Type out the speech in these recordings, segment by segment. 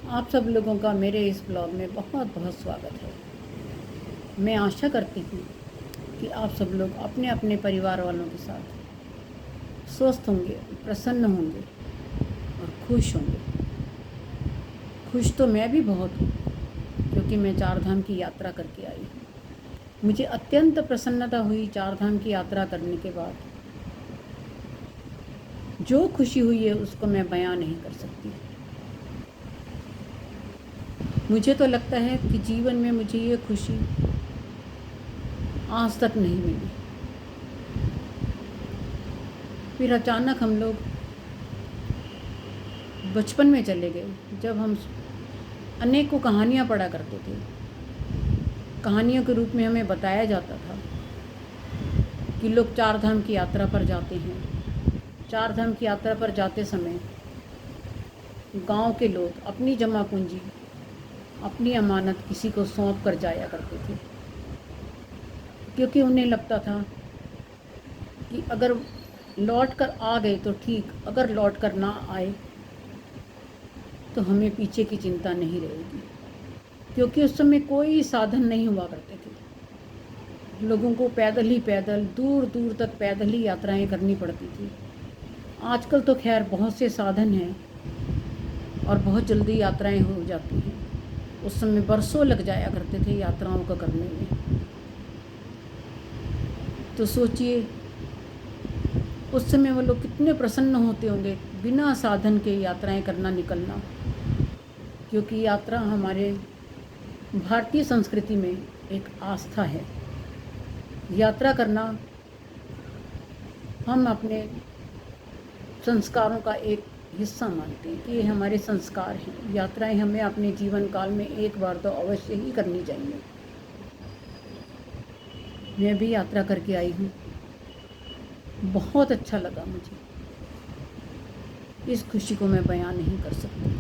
आप सब लोगों का मेरे इस ब्लॉग में बहुत बहुत स्वागत है। मैं आशा करती हूँ कि आप सब लोग अपने अपने परिवार वालों के साथ स्वस्थ होंगे, प्रसन्न होंगे और खुश होंगे। खुश तो मैं भी बहुत हूँ क्योंकि मैं चार धाम की यात्रा करके आई हूँ। मुझे अत्यंत प्रसन्नता हुई चार धाम की यात्रा करने के बाद। जो खुशी हुई है उसको मैं बयां नहीं कर सकती। मुझे तो लगता है कि जीवन में मुझे ये खुशी आज तक नहीं मिली। फिर अचानक हम लोग बचपन में चले गए, जब हम अनेकों कहानियाँ पढ़ा करते थे। कहानियों के रूप में हमें बताया जाता था कि लोग चार धाम की यात्रा पर जाते हैं। चार धाम की यात्रा पर जाते समय गांव के लोग अपनी जमा पूंजी, अपनी अमानत किसी को सौंप कर जाया करते थे, क्योंकि उन्हें लगता था कि अगर लौट कर आ गए तो ठीक, अगर लौट कर ना आए तो हमें पीछे की चिंता नहीं रहेगी। क्योंकि उस समय कोई साधन नहीं हुआ करते थे। लोगों को पैदल दूर दूर तक पैदल ही यात्राएं करनी पड़ती थी। आजकल तो खैर बहुत से साधन हैं और बहुत जल्दी यात्राएं हो जाती हैं। उस समय बरसों लग जाया करते थे यात्राओं को करने में। तो सोचिए उस समय वो लोग कितने प्रसन्न होते होंगे बिना साधन के यात्राएं करना, निकलना। क्योंकि यात्रा हमारे भारतीय संस्कृति में एक आस्था है। यात्रा करना हम अपने संस्कारों का एक हिस्सा मानते हैं कि ये हमारे संस्कार हैं। यात्राएं हमें अपने जीवन काल में एक बार तो अवश्य ही करनी चाहिए। मैं भी यात्रा करके आई हूँ, बहुत अच्छा लगा मुझे। इस खुशी को मैं बयां नहीं कर सकती।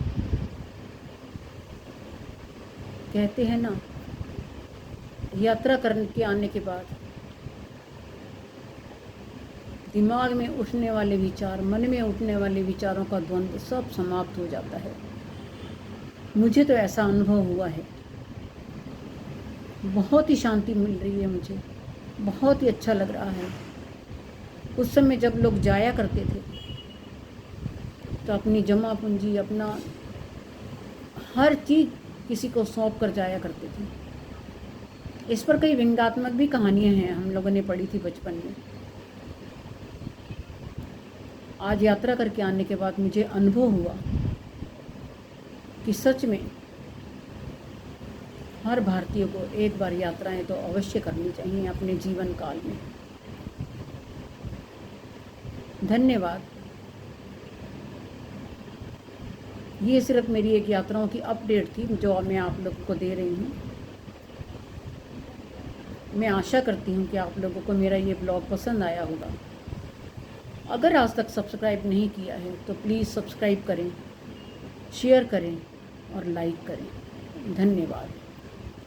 कहते हैं ना, यात्रा करके आने के बाद दिमाग में उठने वाले विचार, मन में उठने वाले विचारों का द्वंद्व सब समाप्त हो जाता है। मुझे तो ऐसा अनुभव हुआ है। बहुत ही शांति मिल रही है मुझे, बहुत ही अच्छा लग रहा है। उस समय जब लोग जाया करते थे तो अपनी जमा पूंजी, अपना हर चीज़ किसी को सौंप कर जाया करते थे। इस पर कई व्यंग्यात्मक भी कहानियाँ हैं, हम लोगों ने पढ़ी थी बचपन में। आज यात्रा करके आने के बाद मुझे अनुभव हुआ कि सच में हर भारतीय को एक बार यात्राएं तो अवश्य करनी चाहिए अपने जीवन काल में। धन्यवाद। ये सिर्फ मेरी एक यात्राओं की अपडेट थी जो मैं आप लोगों को दे रही हूँ। मैं आशा करती हूँ कि आप लोगों को मेरा ये ब्लॉग पसंद आया होगा। अगर आज तक सब्सक्राइब नहीं किया है तो प्लीज़ सब्सक्राइब करें, शेयर करें और लाइक करें। धन्यवाद।